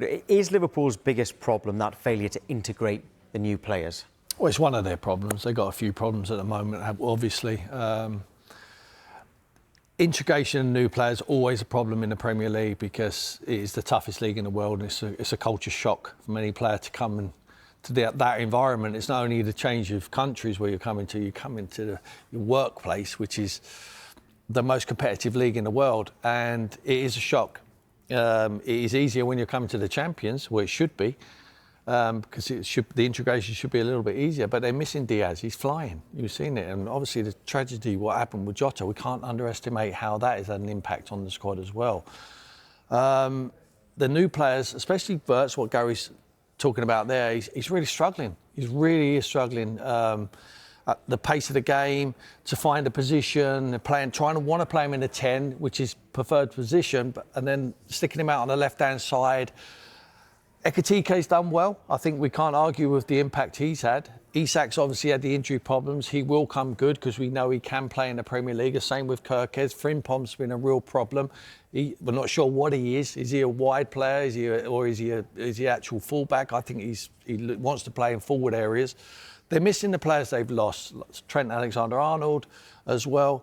Is Liverpool's biggest problem that failure to integrate the new players? Well, it's one of their problems. They've got a few problems at the moment, obviously. Integration of new players always a problem in the Premier League because it is the toughest league in the world. And it's a culture shock for many players to come to that environment. It's not only the change of countries where you come into your workplace, which is the most competitive league in the world, and it is a shock. It is easier when you're coming to the champions, where it should be, because the integration should be a little bit easier. But they're missing Diaz. He's flying. You've seen it, and obviously the tragedy, what happened with Jota, we can't underestimate how that has had an impact on the squad as well. The new players, especially Verts, what Gary's talking about there, he's really struggling. He really is struggling. At the pace of the game, to find a position, trying to want to play him in the 10, which is preferred position, and then sticking him out on the left-hand side. Ekitike's done well. I think we can't argue with the impact he's had. Isak's obviously had the injury problems. He will come good because we know he can play in the Premier League. The same with Kirkes. Frimpong's been a real problem. We're not sure what he is. Is he a wide player? Is he actual fullback? I think he wants to play in forward areas. They're missing the players they've lost. Trent Alexander-Arnold as well.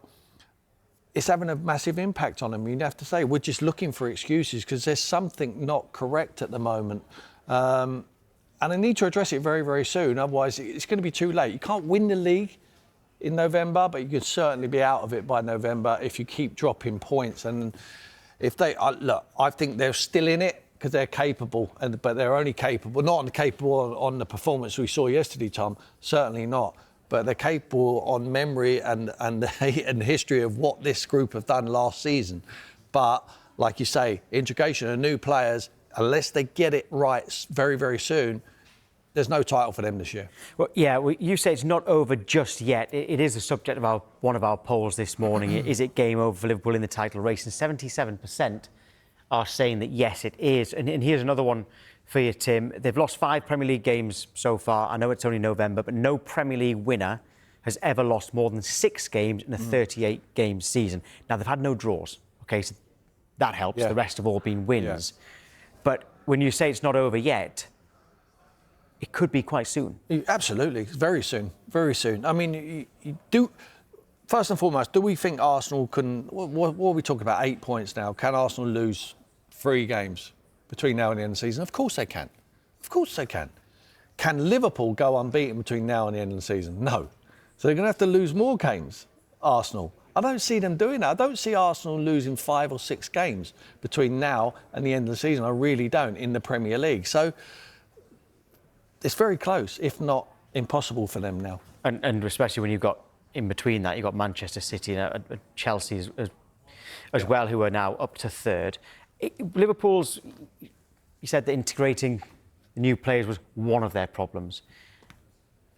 It's having a massive impact on them. You have to say, we're just looking for excuses because there's something not correct at the moment. And they need to address it very, very soon. Otherwise, it's going to be too late. You can't win the league in November, but you can certainly be out of it by November if you keep dropping points. And if they... look, I think they're still in it, because they're capable, but they're only capable, not capable on the performance we saw yesterday, Tom, certainly not. But they're capable on memory and the history of what this group have done last season. But, like you say, integration of new players, unless they get it right very, very soon, there's no title for them this year. Well, yeah, you say it's not over just yet. It is the subject of one of our polls this morning. Is it game over for Liverpool in the title race? And 77% are saying that yes, it is. And here's another one for you, Tim. They've lost 5 Premier League games so far. I know it's only November, but no Premier League winner has ever lost more than 6 games in a 38-game season. Now, they've had no draws, OK, so that helps. Yeah. The rest have all been wins. Yeah. But when you say it's not over yet, it could be quite soon. Absolutely, very soon, very soon. I mean, you do... First and foremost, do we think Arsenal can... What are we talking about, 8 points now? Can Arsenal lose 3 games between now and the end of the season? Of course they can. Of course they can. Can Liverpool go unbeaten between now and the end of the season? No. So they're going to have to lose more games, Arsenal. I don't see them doing that. I don't see Arsenal losing 5 or 6 games between now and the end of the season. I really don't, in the Premier League. So it's very close, if not impossible for them now. And especially when you've got, in between that, you've got Manchester City and Chelsea as well, who are now up to 3rd. Liverpool's, you said that integrating the new players was one of their problems.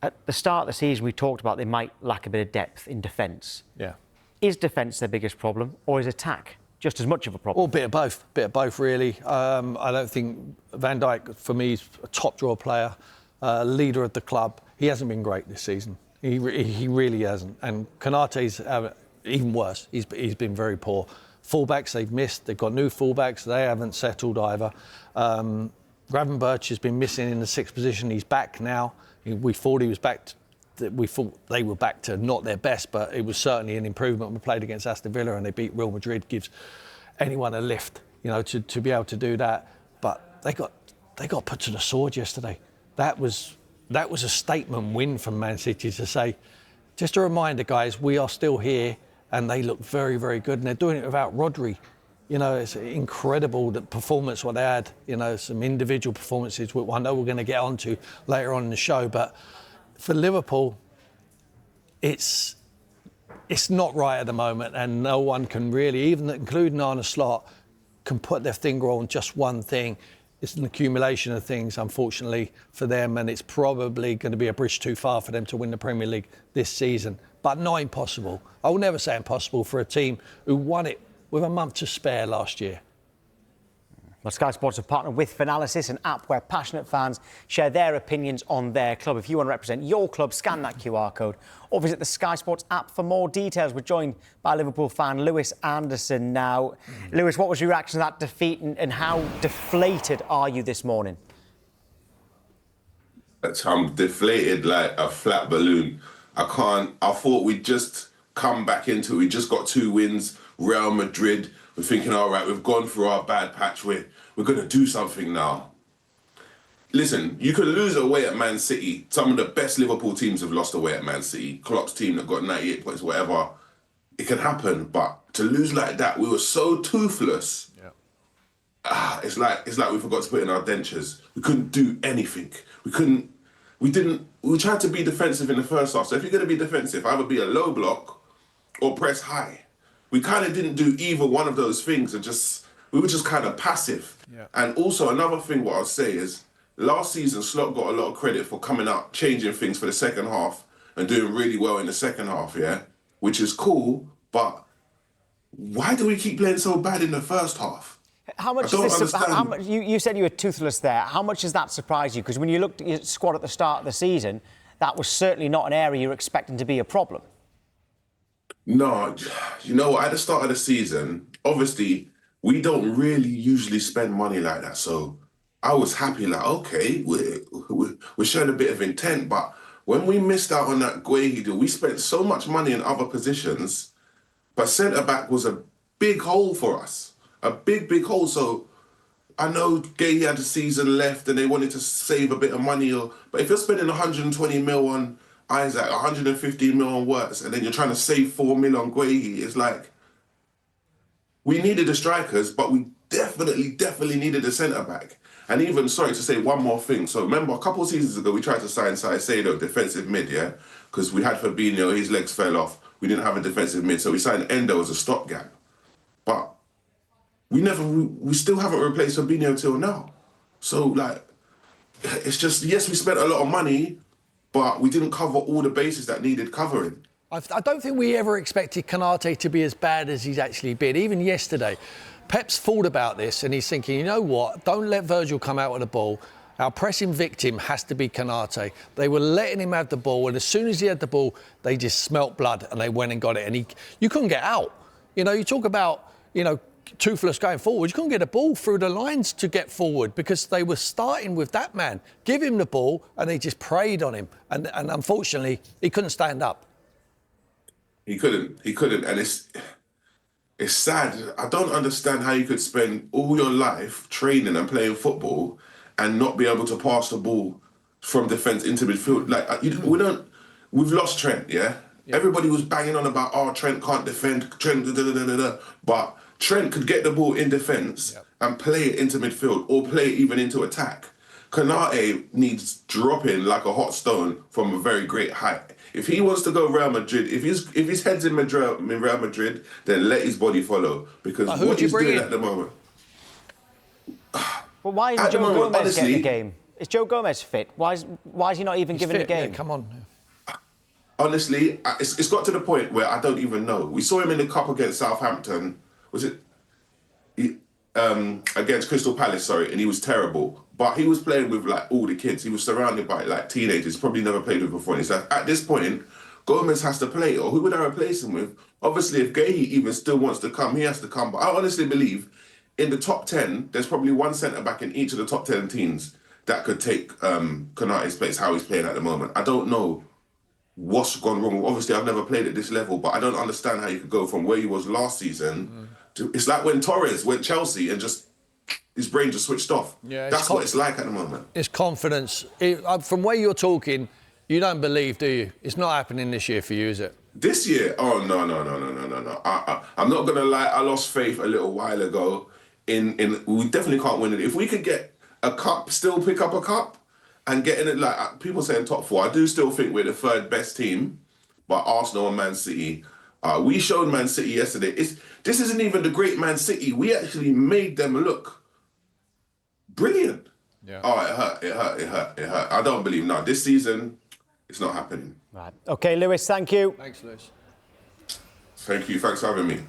At the start of the season, we talked about they might lack a bit of depth in defence. Yeah. Is defence their biggest problem, or is attack just as much of a problem? Well, a bit of both, really. I don't think Van Dijk, for me, is a top draw player, leader of the club. He hasn't been great this season. He really hasn't. And Konate's even worse. He's been very poor. Fullbacks they've missed. They've got new fullbacks. They haven't settled either. Gravenberch has been missing in the 6th position. He's back now. We thought he was back. We thought they were back to not their best, but it was certainly an improvement. We played against Aston Villa and they beat Real Madrid. Gives anyone a lift, to be able to do that. But they got put to the sword yesterday. That was a statement win from Man City to say, just a reminder, guys, we are still here, and they look very, very good, and they're doing it without Rodri. It's incredible, the performance what they had. Some individual performances, which I know we're going to get onto later on in the show, but for Liverpool, it's not right at the moment, and no one can really, even including Arne Slot, can put their finger on just one thing. It's an accumulation of things, unfortunately, for them, and it's probably going to be a bridge too far for them to win the Premier League this season. But not impossible. I will never say impossible for a team who won it with a month to spare last year. Well, Sky Sports have partnered with Finalysis, an app where passionate fans share their opinions on their club. If you want to represent your club, scan that QR code or visit the Sky Sports app for more details. We're joined by Liverpool fan Lewis Anderson now. Lewis, what was your reaction to that defeat and how deflated are you this morning? I'm deflated like a flat balloon. I thought we'd just come back into it. We just got 2 wins. Real Madrid. We're thinking, all right, we've gone through our bad patch. We're going to do something now. Listen, you can lose away at Man City. Some of the best Liverpool teams have lost away at Man City. Klopp's team that got 98 points, whatever. It can happen, but to lose like that, we were so toothless. Yeah. It's like we forgot to put in our dentures. We couldn't do anything. We tried to be defensive in the first half. So if you're going to be defensive, either be a low block or press high. We kind of didn't do either one of those things, and we were just kind of passive. Yeah. And also another thing what I'll say is, last season Slot got a lot of credit for coming up, changing things for the second half and doing really well in the second half, yeah? Which is cool, but why do we keep playing so bad in the first half? How much is this? How much, you said you were toothless there. How much does that surprise you? Because when you looked at your squad at the start of the season, that was certainly not an area you're expecting to be a problem. No, you know what? At the start of the season, obviously, we don't really usually spend money like that. So I was happy, like, okay, we're showing a bit of intent. But when we missed out on that Guehi deal, we spent so much money in other positions, but centre-back was a big hole for us. A big, big hole. So I know Guehi had a season left and they wanted to save a bit of money. But if you're spending 120 mil on Isaac, 150 mil on Wirtz, and then you're trying to save 4 mil on Guehi, it's like, we needed the strikers, but we definitely needed a centre-back. And even, sorry to say one more thing. So remember, a couple of seasons ago, we tried to sign Caicedo, defensive mid, yeah? Because we had Fabinho, his legs fell off. We didn't have a defensive mid, so we signed Endo as a stopgap. But we still haven't replaced Fabinho till now. So, like, it's just, yes, we spent a lot of money, but we didn't cover all the bases that needed covering. I don't think we ever expected Konate to be as bad as he's actually been. Even yesterday, Pep's thought about this and he's thinking, you know what, don't let Virgil come out with the ball. Our pressing victim has to be Konate. They were letting him have the ball, and as soon as he had the ball, they just smelt blood and they went and got it. And you couldn't get out. You know, you talk about, toothless going forward. You couldn't get a ball through the lines to get forward because they were starting with that man. Give him the ball and they just preyed on him. And unfortunately, he couldn't stand up. He couldn't. And it's sad. I don't understand how you could spend all your life training and playing football and not be able to pass the ball from defence into midfield. Like, we've lost Trent, yeah? Everybody was banging on about, Trent can't defend, but Trent could get the ball in defence and play it into midfield or play it even into attack. Konate needs dropping like a hot stone from a very great height. If he wants to go Real Madrid, if his head's in Real Madrid, then let his body follow. Because what he's doing at the moment... But why isn't Joe Gomez getting the game? Is Joe Gomez fit? Why is he not even given the game? Yeah, come on. Honestly, it's got to the point where I don't even know. We saw him in the cup against Southampton. Was it against Crystal Palace? Sorry, and he was terrible. But he was playing with like all the kids. He was surrounded by like teenagers. Probably never played with before. And he's like, at this point, Gomez has to play. Or who would I replace him with? Obviously, if Guehi even still wants to come, he has to come. But I honestly believe in the top 10, there's probably one centre back in each of the top 10 teams that could take Konate's place. How he's playing at the moment, I don't know what's gone wrong. Obviously, I've never played at this level, but I don't understand how you could go from where he was last season to... It's like when Torres went Chelsea and just his brain just switched off. Yeah, that's what it's like at the moment. It's confidence. From where you're talking, you don't believe, do you? It's not happening this year for you, is it? This year? Oh, no. I'm not going to lie. I lost faith a little while ago. We definitely can't win it. If we could get a cup, still pick up a cup, and get in it, like people saying top 4, I do still think we're the 3rd best team, but Arsenal and Man City, we showed Man City yesterday. This isn't even the great Man City. We actually made them look brilliant. Yeah. Oh, it hurt. I don't believe, no, this season, it's not happening. Right. Okay, Lewis, thank you. Thanks, Lewis. Thank you. Thanks for having me.